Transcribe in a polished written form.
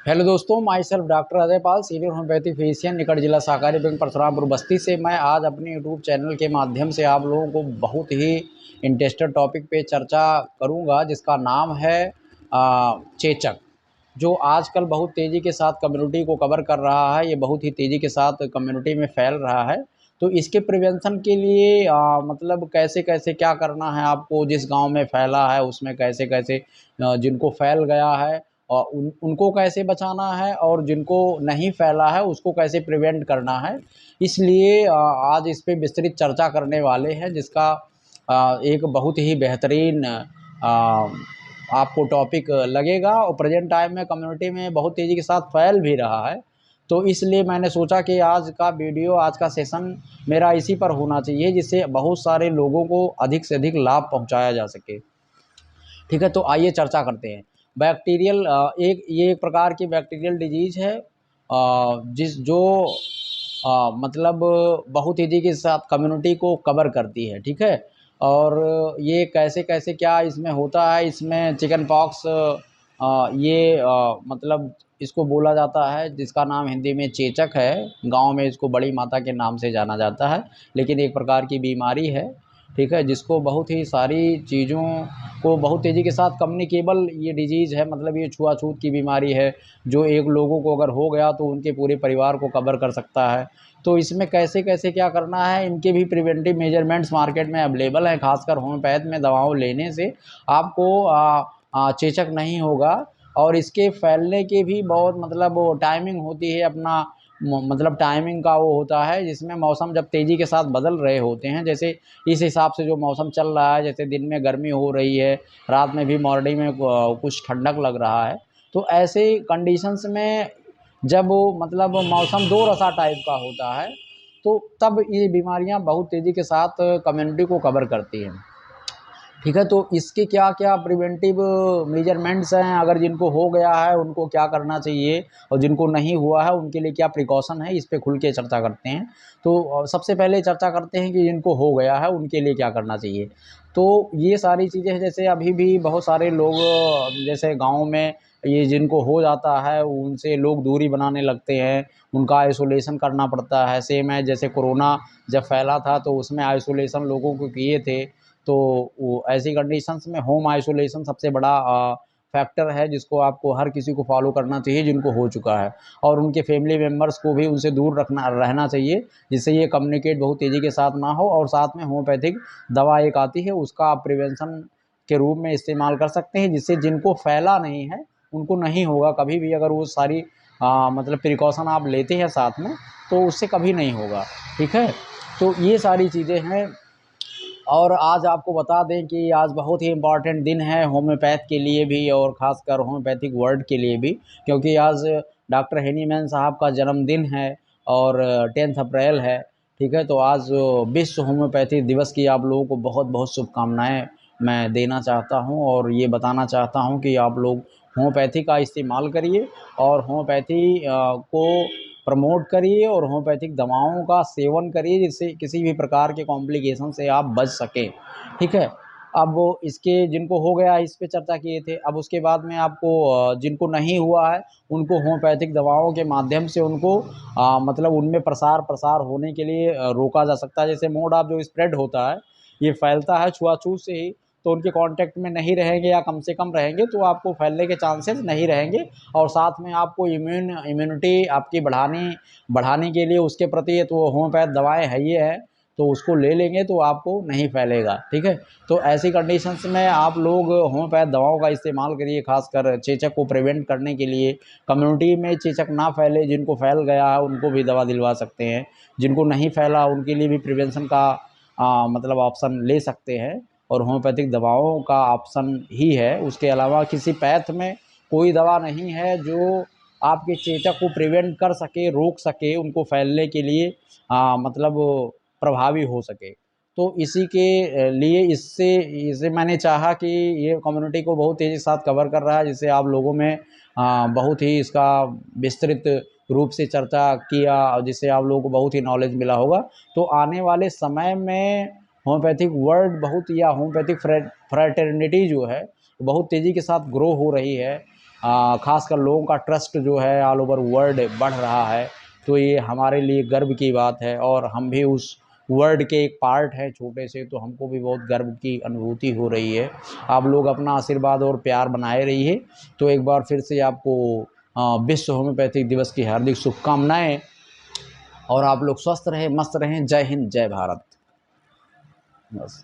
Hello दोस्तों, my self doctor Ajay Pal, senior homeopathy physician, निकट जिला सहकारी बैंक परशुरामपुर बस्ती से। मैं आज अपने यूट्यूब चैनल के माध्यम से आप लोगों को बहुत ही इंटरेस्टेड टॉपिक पे चर्चा करूंगा, जिसका नाम है चेचक, जो आजकल बहुत तेज़ी के साथ कम्युनिटी को कवर कर रहा है। ये बहुत ही तेज़ी के साथ कम्युनिटी में फैल रहा है। तो इसके प्रिवेंशन के लिए मतलब कैसे कैसे क्या करना है आपको, जिस गांव में फैला है उसमें कैसे कैसे जिनको फैल गया है और उनको कैसे बचाना है, और जिनको नहीं फैला है उसको कैसे प्रिवेंट करना है। इसलिए आज इस पे विस्तृत चर्चा करने वाले हैं, जिसका एक बहुत ही बेहतरीन आपको टॉपिक लगेगा और प्रेजेंट टाइम में कम्युनिटी में बहुत तेज़ी के साथ फैल भी रहा है। तो इसलिए मैंने सोचा कि आज का वीडियो, आज का सेशन मेरा इसी पर होना चाहिए, जिससे बहुत सारे लोगों को अधिक से अधिक लाभ पहुंचाया जा सके। ठीक है, तो आइए चर्चा करते हैं। बैक्टीरियल एक प्रकार की बैक्टीरियल डिजीज़ है, जिस जो मतलब बहुत तेज़ी के साथ कम्युनिटी को कवर करती है। ठीक है, और ये कैसे कैसे क्या इसमें होता है, इसमें चिकन पॉक्स ये मतलब इसको बोला जाता है, जिसका नाम हिंदी में चेचक है। गांव में इसको बड़ी माता के नाम से जाना जाता है, लेकिन एक प्रकार की बीमारी है। ठीक है, जिसको बहुत ही सारी चीज़ों को बहुत तेज़ी के साथ कम्युनिकेबल ये डिजीज़ है, मतलब ये छुआछूत की बीमारी है, जो एक लोगों को अगर हो गया तो उनके पूरे परिवार को कवर कर सकता है। तो इसमें कैसे कैसे क्या करना है, इनके भी प्रिवेंटिव मेजरमेंट्स मार्केट में अवेलेबल हैं। खासकर होम्योपैथ में दवाओं लेने से आपको चेचक नहीं होगा। और इसके फैलने की भी बहुत मतलब वो टाइमिंग होती है, अपना मतलब टाइमिंग का वो होता है, जिसमें मौसम जब तेज़ी के साथ बदल रहे होते हैं, जैसे इस हिसाब से जो मौसम चल रहा है, जैसे दिन में गर्मी हो रही है, रात में भी मॉर्निंग में कुछ ठंडक लग रहा है। तो ऐसे कंडीशंस में जब वो मतलब मौसम दो रसा टाइप का होता है, तो तब ये बीमारियां बहुत तेज़ी के साथ कम्युनिटी को कवर करती हैं। ठीक है, तो इसके क्या क्या प्रिवेंटिव मेजरमेंट्स हैं, अगर जिनको हो गया है उनको क्या करना चाहिए, और जिनको नहीं हुआ है उनके लिए क्या प्रिकॉशन है, इस पे खुल के चर्चा करते हैं। तो सबसे पहले चर्चा करते हैं कि जिनको हो गया है उनके लिए क्या करना चाहिए। तो ये सारी चीज़ें हैं, जैसे अभी भी बहुत सारे लोग जैसे गाँव में ये जिनको हो जाता है उनसे लोग दूरी बनाने लगते हैं, उनका आइसोलेशन करना पड़ता है। सेम है जैसे कोरोना जब फैला था तो उसमें आइसोलेशन लोगों को किए थे। तो वो ऐसी कंडीशंस में होम आइसोलेशन सबसे बड़ा फैक्टर है, जिसको आपको हर किसी को फॉलो करना चाहिए जिनको हो चुका है, और उनके फैमिली मेम्बर्स को भी उनसे दूर रखना रहना चाहिए, जिससे ये कम्युनिकेट बहुत तेज़ी के साथ ना हो। और साथ में होम्योपैथिक दवा एक आती है, उसका आप प्रिवेंशन के रूप में इस्तेमाल कर सकते हैं, जिससे जिनको फैला नहीं है उनको नहीं होगा कभी भी। अगर वो सारी मतलब प्रिकॉशन आप लेते हैं साथ में, तो उससे कभी नहीं होगा। ठीक है, तो ये सारी चीज़ें हैं। और आज आपको बता दें कि आज बहुत ही इम्पॉर्टेंट दिन है होम्योपैथ के लिए भी, और ख़ासकर होम्योपैथिक वर्ल्ड के लिए भी, क्योंकि आज डॉक्टर हेनीमैन साहब का जन्मदिन है और 10 अप्रैल है। ठीक है, तो आज विश्व होम्योपैथी दिवस की आप लोगों को बहुत बहुत शुभकामनाएं मैं देना चाहता हूं, और ये बताना चाहता हूं कि आप लोग होम्योपैथी का इस्तेमाल करिए और होम्योपैथी को प्रमोट करिए, और होम्योपैथिक दवाओं का सेवन करिए, जिससे किसी भी प्रकार के कॉम्प्लिकेशन से आप बच सकें। ठीक है, अब वो इसके जिनको हो गया इस पे चर्चा किए थे। अब उसके बाद में आपको जिनको नहीं हुआ है उनको होम्योपैथिक दवाओं के माध्यम से उनको मतलब उनमें प्रसार प्रसार होने के लिए रोका जा सकता है। जैसे मोड ऑफ जो स्प्रेड होता है, ये फैलता है छुआछूत से ही, तो उनके कांटेक्ट में नहीं रहेंगे या कम से कम रहेंगे तो आपको फैलने के चांसेस नहीं रहेंगे। और साथ में आपको इम्यूनिटी आपकी बढ़ाने के लिए उसके प्रति तो होम्योपैथ दवाएं है ये है, तो उसको ले लेंगे तो आपको नहीं फैलेगा। ठीक है, तो ऐसी कंडीशंस में आप लोग होम्योपैथ दवाओं का इस्तेमाल करिए, खासकर चेचक को प्रिवेंट करने के लिए। कम्युनिटी में चेचक ना फैले, जिनको फैल गया है उनको भी दवा दिलवा सकते हैं, जिनको नहीं फैला उनके लिए भी प्रिवेंशन का मतलब ऑप्शन ले सकते हैं, और होम्योपैथिक दवाओं का ऑप्शन ही है। उसके अलावा किसी पैथ में कोई दवा नहीं है जो आपके चेचक को प्रिवेंट कर सके, रोक सके उनको फैलने के लिए, मतलब प्रभावी हो सके। तो इसी के लिए इससे इसे मैंने चाहा कि ये कम्युनिटी को बहुत तेज़ी के साथ कवर कर रहा है, जिससे आप लोगों में बहुत ही इसका विस्तृत रूप से चर्चा किया, और जिससे आप लोगों को बहुत ही नॉलेज मिला होगा। तो आने वाले समय में होम्योपैथिक वर्ल्ड या होम्योपैथिक फ्रैटर्निटी जो है बहुत तेज़ी के साथ ग्रो हो रही है। खासकर लोगों का ट्रस्ट जो है ऑल ओवर वर्ल्ड बढ़ रहा है, तो ये हमारे लिए गर्व की बात है और हम भी उस वर्ल्ड के एक पार्ट हैं छोटे से, तो हमको भी बहुत गर्व की अनुभूति हो रही है। आप लोग अपना आशीर्वाद और प्यार बनाए रहिए। तो एक बार फिर से आपको विश्व होम्योपैथिक दिवस की हार्दिक शुभकामनाएं, और आप लोग स्वस्थ रहें, मस्त रहें। जय हिंद, जय भारत। बस।